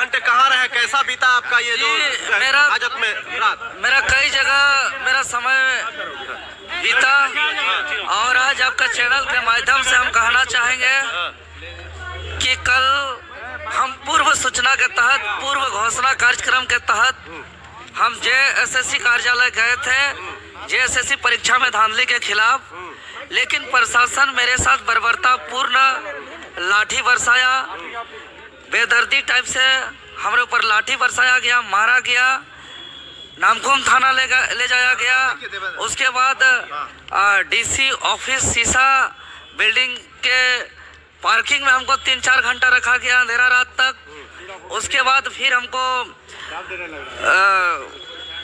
घंटे कहाँ रहे, कैसा बीता आपका ये जो हाजत में रात? मेरा कई जगह मेरा समय बीता और आज आपका चैनल के माध्यम से हम कहना चाहेंगे कि कल हम पूर्व सूचना के तहत, पूर्व घोषणा कार्यक्रम के तहत हम जेएसएससी कार्यालय गए थे जेएसएससी परीक्षा में धांधली के खिलाफ, लेकिन प्रशासन मेरे साथ बर्बरता पूर्ण लाठी बरसाया, बेदर्दी टाइप से हमारे ऊपर लाठी बरसाया गया, मारा गया, नामकुम थाना ले जाया गया। उसके बाद डीसी ऑफिस शीशा बिल्डिंग के पार्किंग में हमको 3-4 घंटा रखा गया अंधेरा रात तक। उसके बाद फिर हमको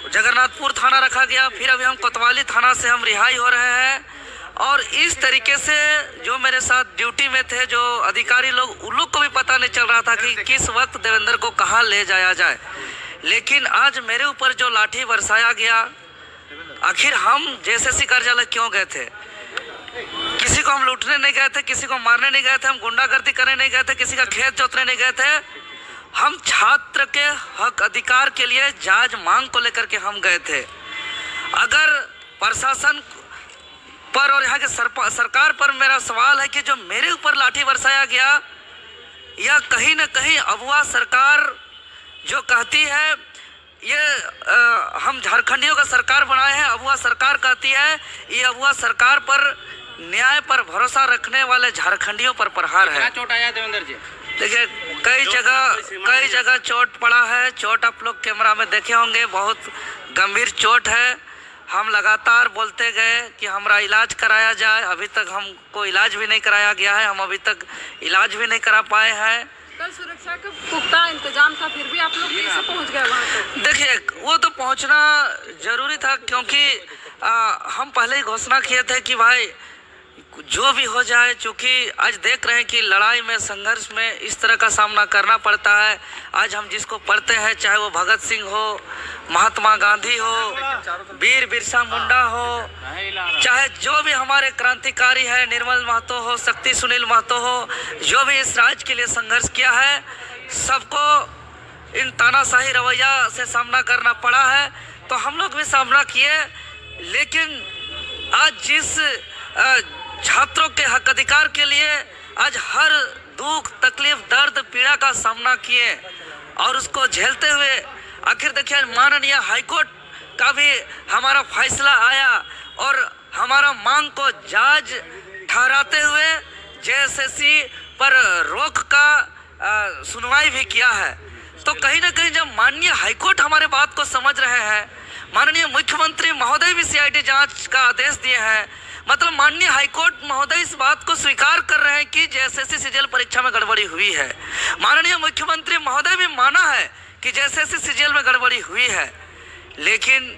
जगन्नाथपुर थाना रखा गया, फिर अभी हम कोतवाली थाना से हम रिहाई हो रहे हैं। और इस तरीके से जो मेरे साथ ड्यूटी में थे जो अधिकारी लोग, उन लोग को भी पता नहीं चल रहा था कि किस वक्त देवेंद्र को कहाँ ले जाया जाए। लेकिन आज मेरे ऊपर जो लाठी बरसाया गया, आखिर हम जेएसएससी कार्यालय क्यों गए थे? किसी को हम लूटने नहीं गए थे, किसी को मारने नहीं गए थे, हम गुंडागर्दी करने नहीं गए थे, किसी का खेत जोतने नहीं गए थे। हम छात्र के हक अधिकार के लिए जांच मांग को लेकर के हम गए थे। अगर प्रशासन पर और यहाँ के सरकार पर मेरा सवाल है कि जो मेरे ऊपर लाठी बरसाया गया, या कहीं न कहीं अगुआ सरकार जो कहती है ये हम झारखंडियों का सरकार बनाए हैं, अगुआ सरकार कहती है ये अगुआ सरकार पर न्याय पर भरोसा रखने वाले झारखंडियों पर प्रहार है। चोट आया देवेंद्र जी? देखिए कई जगह चोट पड़ा है। चोट आप लोग कैमरा में देखे होंगे, बहुत गंभीर चोट है। हम लगातार बोलते गए कि हमारा इलाज कराया जाए, अभी तक हमको इलाज भी नहीं कराया गया है, हम अभी तक इलाज भी नहीं करा पाए हैं। कल सुरक्षा का पुख्ता इंतजाम था, फिर भी आप लोग कैसे पहुंच गए वहाँ तक? देखिए वो तो पहुंचना जरूरी था, क्योंकि हम पहले ही घोषणा किए थे कि भाई जो भी हो जाए, चूँकि आज देख रहे हैं कि लड़ाई में, संघर्ष में इस तरह का सामना करना पड़ता है। आज हम जिसको पढ़ते हैं, चाहे वो भगत सिंह हो, महात्मा गांधी हो, वीर बिरसा मुंडा हो, चाहे जो भी हमारे क्रांतिकारी है, निर्मल महतो हो, शक्ति सुनील महतो हो, जो भी इस राज्य के लिए संघर्ष किया है, सबको इन तानाशाही रवैया से सामना करना पड़ा है। तो हम लोग भी सामना किए, लेकिन आज जिस छात्रों के हक अधिकार के लिए आज हर दुख, तकलीफ, दर्द, पीड़ा का सामना किए और उसको झेलते हुए आखिर देखिए माननीय हाईकोर्ट का भी हमारा फैसला आया और हमारा मांग को जायज ठहराते हुए जेएसएससी पर रोक का सुनवाई भी किया है। तो कहीं ना कहीं जब माननीय हाईकोर्ट हमारे बात को समझ रहे हैं, माननीय मुख्यमंत्री महोदय भी सीआईडी जांच का आदेश दिए हैं, मतलब माननीय हाईकोर्ट महोदय इस बात को स्वीकार कर रहे हैं कि जेएसएससी सीजीएल परीक्षा में गड़बड़ी हुई है। माननीय मुख्यमंत्री महोदय भी माना है कि जेएसएससी सीजीएल में गड़बड़ी हुई है। लेकिन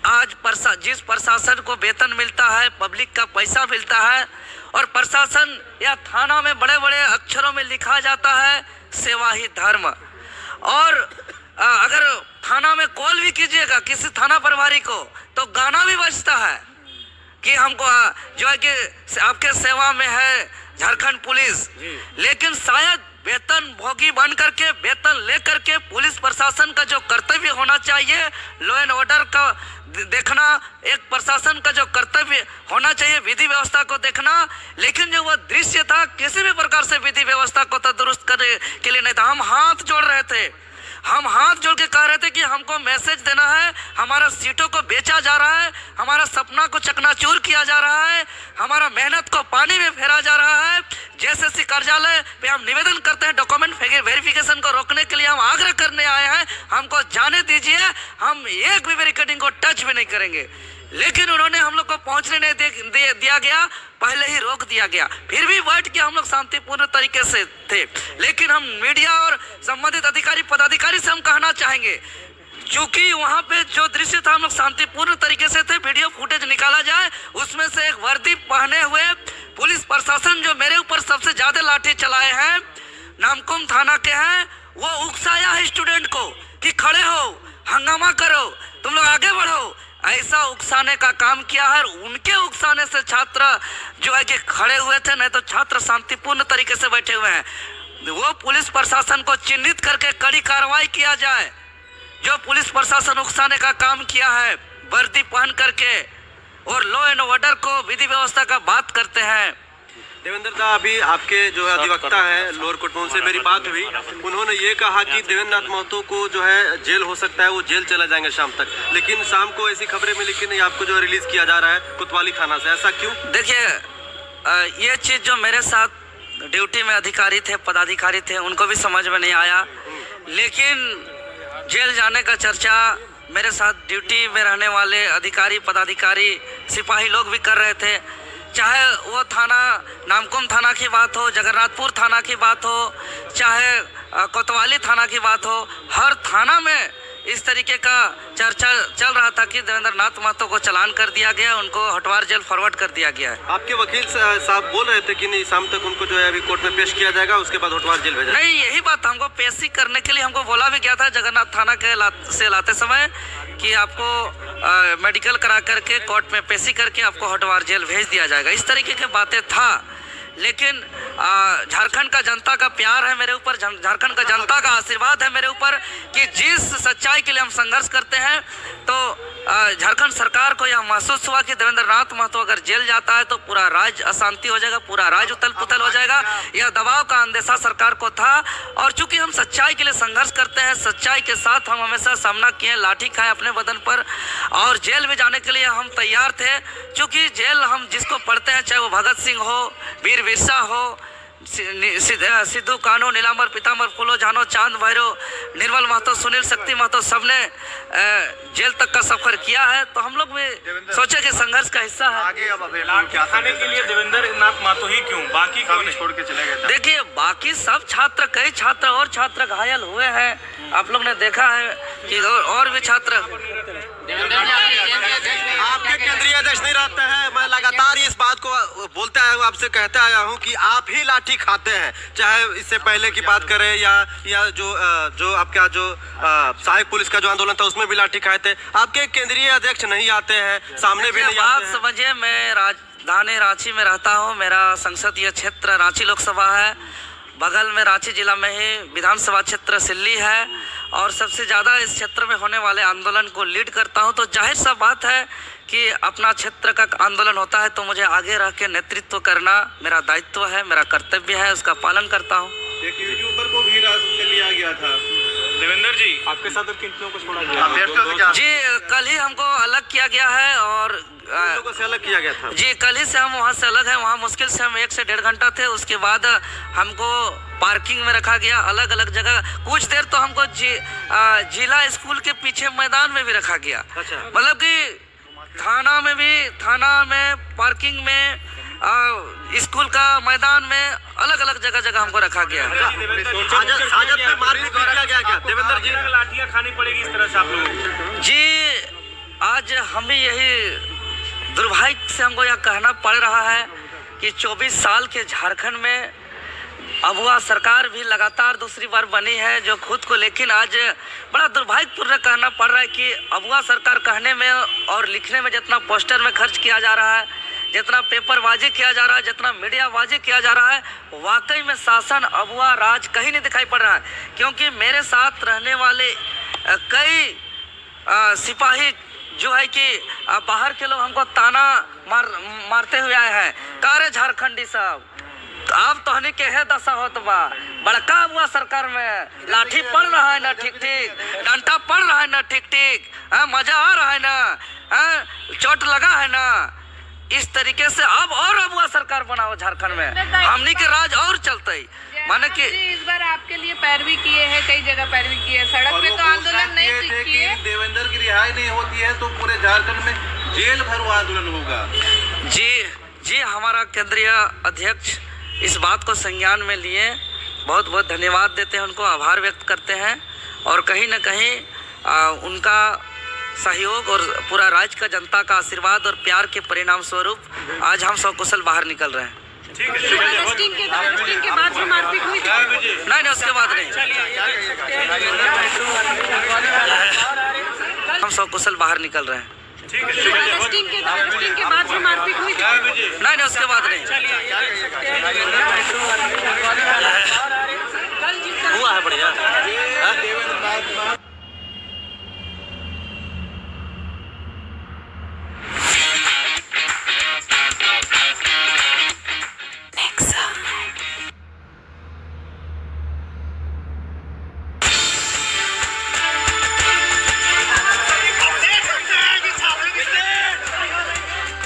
आज जिस प्रशासन को वेतन मिलता है, पब्लिक का पैसा मिलता है, और प्रशासन या थाना में बड़े बड़े अक्षरों में लिखा जाता है सेवा ही धर्म, और अगर थाना में कॉल भी कीजिएगा किसी थाना प्रभारी को तो गाना भी बजता है कि हमको जो है कि आपके सेवा में है झारखंड पुलिस। लेकिन शायद वेतन भोगी बन करके, वेतन लेकर के पुलिस प्रशासन का जो कर्तव्य होना चाहिए, लॉ एंड ऑर्डर का देखना, एक प्रशासन का जो कर्तव्य होना चाहिए, विधि व्यवस्था को देखना, लेकिन जो वह दृश्य था किसी भी प्रकार से विधि व्यवस्था को तो दुरुस्त करने के लिए नहीं था। हम हाथ जोड़ रहे थे, हम हाथ जोड़ के कह रहे थे कि हमको मैसेज देना है, हमारा सीटों को बेचा जा रहा है, हमारा सपना को चकनाचूर किया जा रहा है, हमारा मेहनत को पानी में फेरा जा रहा है। जेएसएससी कार्यालय पे हम निवेदन करते हैं, डॉक्यूमेंट वेरिफिकेशन को रोकने के लिए हम आग्रह करने आए हैं, हमको जाने दीजिए, हम एक भी बैरिकेडिंग को टच भी नहीं करेंगे। लेकिन उन्होंने हम लोग को पहुंचने नहीं दिया गया, पहले ही रोक दिया गया। फिर भी बैठ के हम लोग शांतिपूर्ण तरीके से थे। लेकिन हम मीडिया और संबंधित अधिकारी पदाधिकारी से हम कहना चाहेंगे, चूंकि वहां पे जो दृश्य था हम लोग शांतिपूर्ण तरीके से थे, वीडियो फुटेज निकाला जाए, उसमें से एक वर्दी पहने हुए पुलिस प्रशासन जो मेरे ऊपर सबसे ज्यादा लाठी चलाए हैं, नामकुम थाना के हैं, वो उकसाया है स्टूडेंट को कि खड़े हो, हंगामा करो, तुम लोग आगे बढ़ो, ऐसा उकसाने का काम किया है। उनके उकसाने से छात्र जो है कि खड़े हुए थे, नहीं तो छात्र शांतिपूर्ण तरीके से बैठे हुए हैं। वो पुलिस प्रशासन को चिन्हित करके कड़ी कार्रवाई किया जाए। जो पुलिस प्रशासन उकसाने का काम किया है वर्दी पहन करके और लॉ एंड ऑर्डर को विधि व्यवस्था का बात करते हैं। देवेंद्र दा, अभी आपके जो अधिवक्ता हैं लोअर कोर्ट में, उनसे मेरी बात हुई। उन्होंने ये कहा कि देवेंद्र नाथ महतो को जो है जेल हो सकता है, वो जेल चला जाएंगे शाम तक, लेकिन शाम को ऐसी खबरें मिली कि नहीं, आपको जो रिलीज किया जा रहा है कोतवाली थाना से, ऐसा क्यों? देखिए ये चीज़ जो मेरे साथ ड्यूटी में अधिकारी थे, पदाधिकारी थे, उनको भी समझ में नहीं आया, लेकिन जेल जाने का चर्चा मेरे साथ ड्यूटी में रहने वाले अधिकारी, पदाधिकारी, सिपाही लोग भी कर रहे थे। चाहे वो थाना नामकुम थाना की बात हो, जगन्नाथपुर थाना की बात हो, चाहे कोतवाली थाना की बात हो, हर थाना में इस तरीके का चर्चा चल रहा था कि देवेंद्र नाथ महतो को चालान कर दिया गया, उनको हटवार जेल फॉरवर्ड कर दिया गया है। आपके वकील साहब बोल रहे थे कि नहीं, शाम तक उनको जो है अभी कोर्ट में पेश किया जाएगा, उसके बाद हटवार जेल भेजा। नहीं, यही बात हमको पेशी करने के लिए हमको बोला भी गया था जगन्नाथ थाना के से लाते समय कि आपको मेडिकल करा करके कोर्ट में पेशी करके आपको हटवार जेल भेज दिया जाएगा, इस तरीके की बातें था। लेकिन झारखंड का जनता का प्यार है मेरे ऊपर, झारखंड का जनता का आशीर्वाद है मेरे ऊपर कि जिस सच्चाई के लिए हम संघर्ष करते हैं, तो झारखंड सरकार को यह महसूस हुआ कि देवेंद्र नाथ महतो अगर जेल जाता है तो पूरा राज्य अशांति हो जाएगा, पूरा राज्य उथल पुथल हो जाएगा। यह दबाव का अंदेशा सरकार को था, और चूंकि हम सच्चाई के लिए संघर्ष करते हैं, सच्चाई के साथ हम हमेशा सामना किए, लाठी खाए अपने बदन पर, और जेल में जाने के लिए हम तैयार थे। चूंकि जेल हम जिसको पढ़ते हैं, चाहे वो भगत सिंह हो, वीर बिरसा हो, सिद्धू कानू, नीलांबर पीतांबर फूलो, जानो चांद भैरव, निर्मल महतो, सुनील शक्ति महतो, सबने जेल तक का सफर किया है। तो हम लोग भी सोचे कि संघर्ष का हिस्सा है। आगे अब खाने के लिए देवेंद्र नाथ महतो ही क्यों, बाकी क्यों छोड़ के चले गए? देखिए बाकी सब छात्र, कई छात्र और छात्र घायल हुए हैं, आप लोग ने देखा है कि और भी छात्र। आपके केंद्रीय अध्यक्ष नहीं रहते हैं, मैं लगातार इस बात को बोलते आया हूँ, आपसे कहते आया हूँ कि आप ही लाठी खाते हैं, चाहे इससे पहले की बात करें या जो आपका जो सहायक पुलिस का जो आंदोलन था उसमें भी लाठी खाए थे। आपके केंद्रीय अध्यक्ष नहीं आते हैं, सामने भी नहीं आते हैं। बात समझिए, मैं राजधानी रांची में रहता हूँ, मेरा संसदीय क्षेत्र रांची लोकसभा है, बगल में रांची जिला में ही विधानसभा क्षेत्र सिल्ली है, और सबसे ज़्यादा इस क्षेत्र में होने वाले आंदोलन को लीड करता हूं। तो जाहिर सा बात है कि अपना क्षेत्र का आंदोलन होता है तो मुझे आगे रह के नेतृत्व करना मेरा दायित्व है, मेरा कर्तव्य है, उसका पालन करता हूं। एक यूट्यूबर को भी हिरासत में लिया गया था। देवेंद्र जी, आपके साथ कितनों को छोड़ा गया? जी कल ही हमको अलग किया गया है, और लोगों से अलग किया गया था। जी कल ही से हम वहाँ से अलग हैं। वहाँ मुश्किल से हम 1 से 1.5 घंटा थे, उसके बाद हमको पार्किंग में रखा गया, अलग अलग जगह। कुछ देर तो हमको जिला स्कूल के पीछे मैदान में भी रखा गया। मतलब कि थाना में पार्किंग में, स्कूल का मैदान में, अलग अलग जगह हमको रखा गया है। साजद पे मारपीट किया गया क्या देवेंद्र जी? लाठियां खानी पड़ेगी इस तरह से आप लोगों को? जी आज हम भी यही दुर्भाग्य से हमको यह कहना पड़ रहा है कि 24 साल के झारखंड में अगुआ सरकार भी लगातार दूसरी बार बनी है जो खुद को, लेकिन आज बड़ा दुर्भाग्यपूर्ण कहना पड़ रहा है कि अगुआ सरकार कहने में और लिखने में जितना पोस्टर में खर्च किया जा रहा है, जितना पेपरबाजी किया जा रहा है, जितना मीडियाबाजी किया जा रहा है, वाकई में शासन अगुआ राज कहीं नहीं दिखाई पड़ रहा है। क्योंकि मेरे साथ रहने वाले कई सिपाही जो है कि बाहर के लोग हमको ताना मारते हुए आए हैं, कारे झारखंडी साहब अब तो हनी के है दशा होत बा, बड़का हुआ सरकार में लाठी पड़ रहा है ना ठीक डंडा पड़ रहा है ना ठीक, मजा आ रहा है ना, चोट लगा है ना, इस तरीके से अब और अबुआ सरकार बनाओ झारखंड में, हमनी के राज और चलते। माने कि इस बार आपके लिए पैरवी किए हैं, कई जगह पैरवी किए, सड़क पे तो आंदोलन नहीं किए। देवेंद्र की रिहाई नहीं होती है तो पूरे झारखंड में जेल भर आंदोलन होगा। जी हमारा केंद्रीय अध्यक्ष इस बात को संज्ञान में लिए, बहुत बहुत धन्यवाद देते हैं, उनको आभार व्यक्त करते हैं, और कहीं न कहीं उनका सहयोग और पूरा राज्य का जनता का आशीर्वाद और प्यार के परिणाम स्वरूप आज हम सकुशल बाहर निकल रहे हैं। अरेस्टिंग के बाद जो मारपीट हुई थी? नहीं उसके बाद नहीं, हम सकुशल बाहर निकल रहे हैं। ठीक है, शुक्रिया। अरेस्टिंग के बाद भी मारपीट हुई थी। नहीं उसके बाद नहीं। कल जिस तरह हुआ है बढ़िया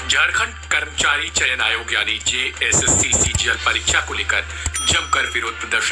झारखंड कर्मचारी चयन आयोग यानी JSSC CGL परीक्षा को लेकर जमकर विरोध प्रदर्शन